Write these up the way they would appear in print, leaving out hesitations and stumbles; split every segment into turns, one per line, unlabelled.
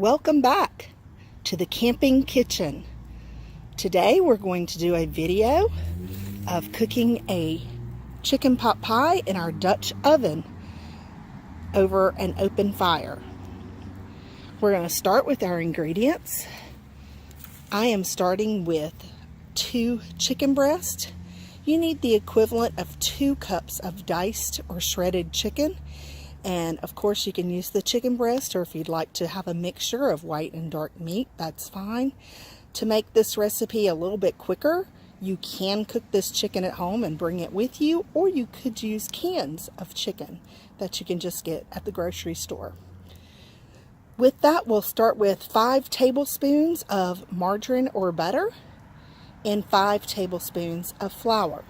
Welcome back to the camping kitchen. Today we're going to do a video of cooking a chicken pot pie in our Dutch oven over an open fire. We're going to start with our ingredients. I am starting with 2 chicken breasts. You need the equivalent of 2 cups of diced or shredded chicken. And of course you can use the chicken breast, or if you'd like to have a mixture of white and dark meat, that's fine. To make this recipe a little bit quicker, you can cook this chicken at home and bring it with you, or you could use cans of chicken that you can just get at the grocery store. With that, we'll start with 5 tablespoons of margarine or butter and 5 tablespoons of flour.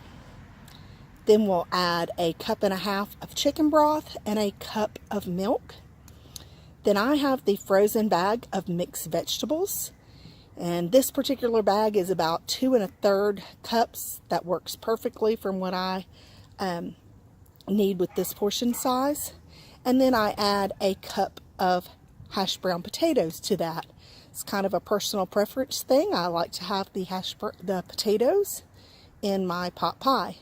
Then we'll add a 1.5 cups of chicken broth and a cup of milk. Then I have the frozen bag of mixed vegetables. And this particular bag is about 2 1/3 cups. That works perfectly from what I need with this portion size. And then I add a cup of hash brown potatoes to that. It's kind of a personal preference thing. I like to have the potatoes in my pot pie.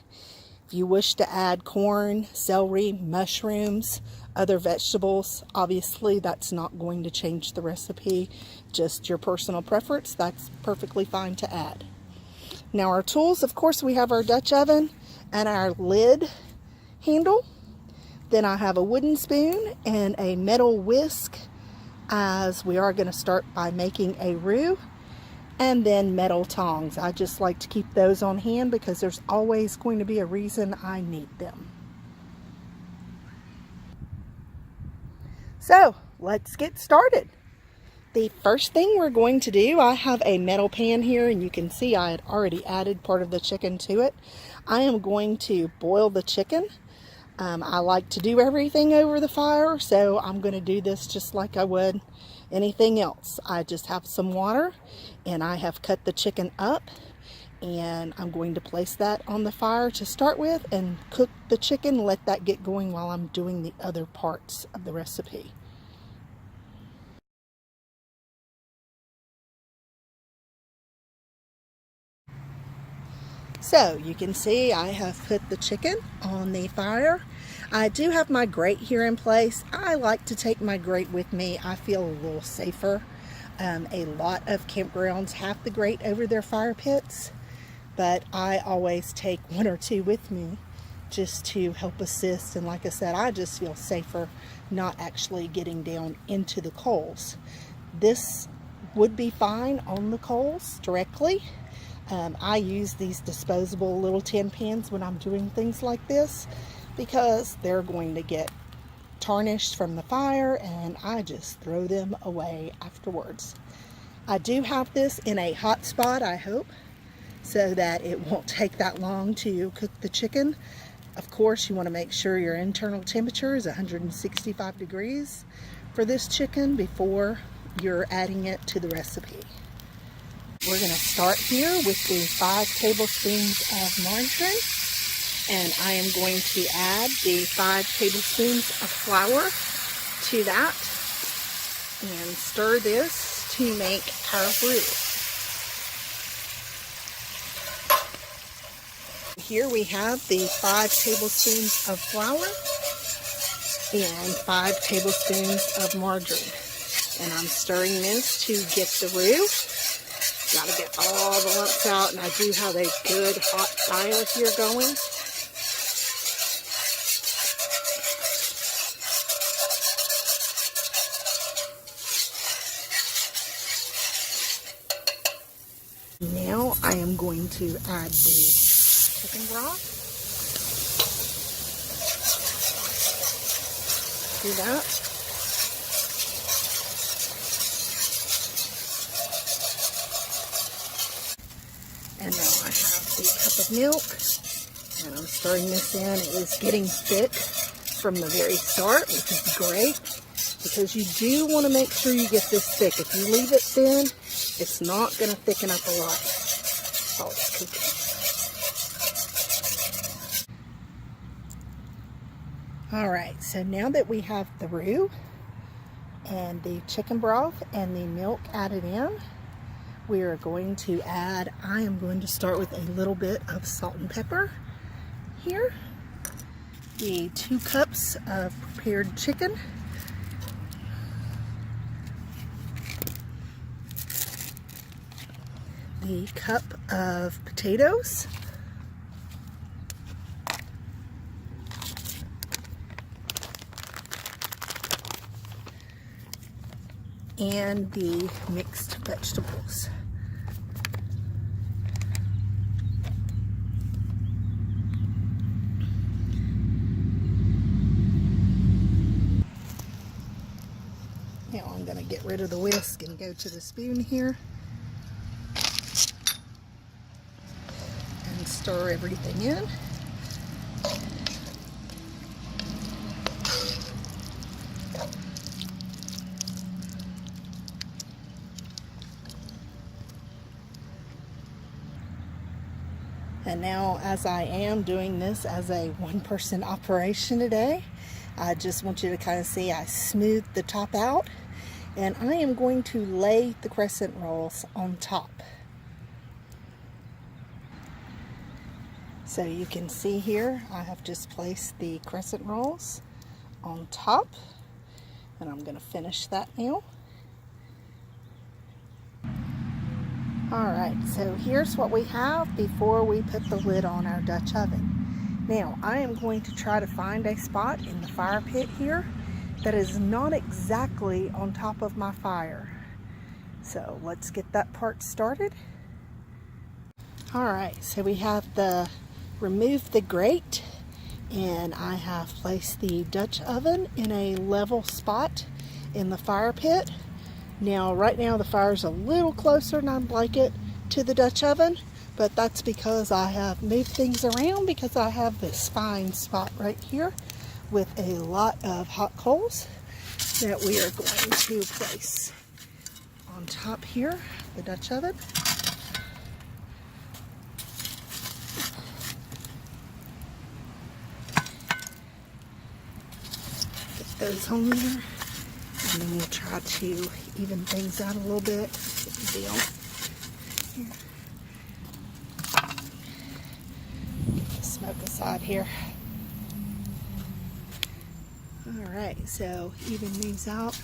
If you wish to add corn, celery, mushrooms, other vegetables, obviously that's not going to change the recipe, just your personal preference. That's perfectly fine to add. Now our tools, of course, we have our Dutch oven and our lid handle. Then I have a wooden spoon and a metal whisk, as we are going to start by making a roux. And then metal tongs. I just like to keep those on hand because there's always going to be a reason I need them. So let's get started. The first thing we're going to do, I have a metal pan here, and you can see I had already added part of the chicken to it. I am going to boil the chicken. I like to do everything over the fire, so I'm going to do this just like I would anything else. I just have some water, and I have cut the chicken up, and I'm going to place that on the fire to start with and cook the chicken, let that get going while I'm doing the other parts of the recipe. So you can see I have put the chicken on the fire. I do have my grate here in place. I like to take my grate with me. I feel a little safer. A lot of campgrounds have the grate over their fire pits, but I always take 1 or 2 with me just to help assist. And like I said, I just feel safer not actually getting down into the coals. This would be fine on the coals directly. I use these disposable little tin pans when I'm doing things like this because they're going to get tarnished from the fire, and I just throw them away afterwards. I do have this in a hot spot, I hope, so that it won't take that long to cook the chicken. Of course, you want to make sure your internal temperature is 165 degrees for this chicken before you're adding it to the recipe. We're going to start here with the 5 tablespoons of margarine, and I am going to add the 5 tablespoons of flour to that and stir this to make our roux. Here we have the 5 tablespoons of flour and 5 tablespoons of margarine, and I'm stirring this to get the roux. Got to get all the lumps out, and I do have a good hot fire here going. Now I am going to add the chicken broth to that. And now I have a cup of milk, and I'm stirring this in. It is getting thick from the very start, which is great, because you do want to make sure you get this thick. If you leave it thin, it's not going to thicken up a lot while it's cooking. Alright, so now that we have the roux and the chicken broth and the milk added in. We are going to add, I am going to start with a little bit of salt and pepper here. The 2 cups of prepared chicken. The cup of potatoes. And the mixed vegetables. Now I'm going to get rid of the whisk and go to the spoon here and stir everything in. And now, as I am doing this as a one-person operation today, I just want you to kind of see I smoothed the top out, and I am going to lay the crescent rolls on top. So you can see here I have just placed the crescent rolls on top, and I'm going to finish that now. Alright, so here's what we have before we put the lid on our Dutch oven. Now, I am going to try to find a spot in the fire pit here that is not exactly on top of my fire. So let's get that part started. Alright, so we have removed the grate, and I have placed the Dutch oven in a level spot in the fire pit. Now, right now the fire's a little closer than I'd like it to the Dutch oven, but that's because I have moved things around because I have this fine spot right here with a lot of hot coals that we are going to place on top here, the Dutch oven. Get those on there. And then we'll try to even things out a little bit. Get the deal. Here. Get the smoke aside here. Alright, so even these out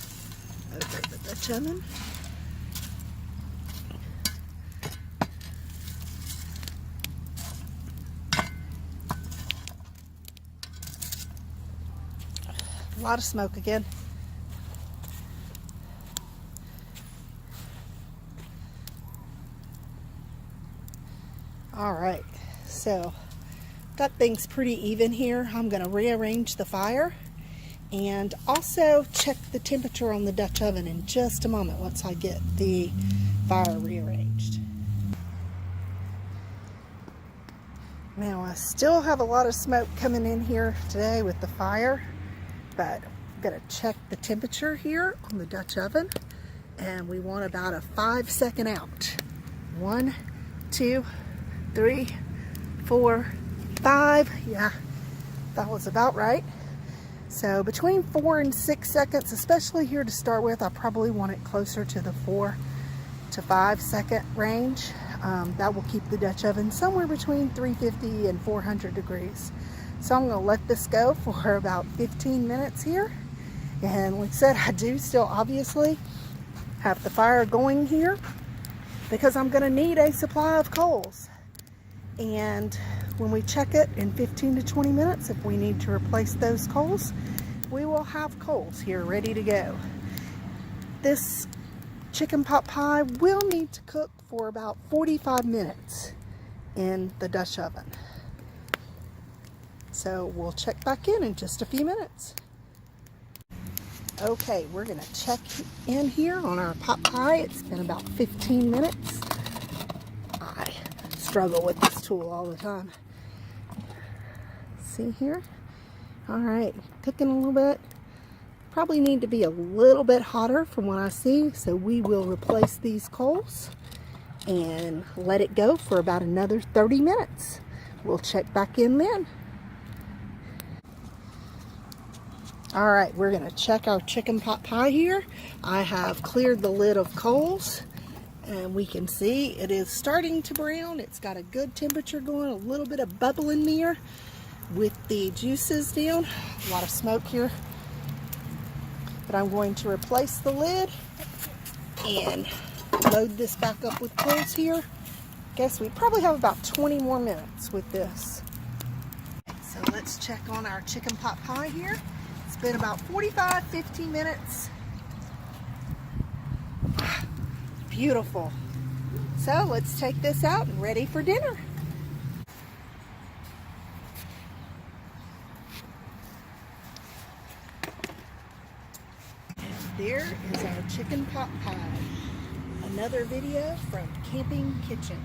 over the Dutch oven. A lot of smoke again. Alright, so got things pretty even here. I'm going to rearrange the fire and also check the temperature on the Dutch oven in just a moment once I get the fire rearranged. Now, I still have a lot of smoke coming in here today with the fire, but I'm going to check the temperature here on the Dutch oven, and we want about a 5-second out. 1, 2, 3, 4, 5. Yeah, that was about right. So between 4 and 6 seconds, especially here to start with, I probably want it closer to the 4 to 5 second range. That will keep the Dutch oven somewhere between 350 and 400 degrees. So I'm going to let this go for about 15 minutes here. And like I said, I do still obviously have the fire going here because I'm going to need a supply of coals. And when we check it in 15 to 20 minutes, if we need to replace those coals, we will have coals here ready to go. This chicken pot pie will need to cook for about 45 minutes in the Dutch oven. So we'll check back in just a few minutes. Okay, we're going to check in here on our pot pie. It's been about 15 minutes. I struggle with this tool all the time. See here? Alright, cooking a little bit. Probably need to be a little bit hotter from what I see, so we will replace these coals and let it go for about another 30 minutes. We'll check back in then. All right, we're gonna check our chicken pot pie here. I have cleared the lid of coals, and we can see it is starting to brown. It's got a good temperature going, a little bit of bubble in there with the juices down. A lot of smoke here. But I'm going to replace the lid and load this back up with coals here. Guess we probably have about 20 more minutes with this. So let's check on our chicken pot pie here. It's been about 45-50 minutes. Beautiful. So let's take this out and ready for dinner. And there is our chicken pot pie. Another video from Camping Kitchen.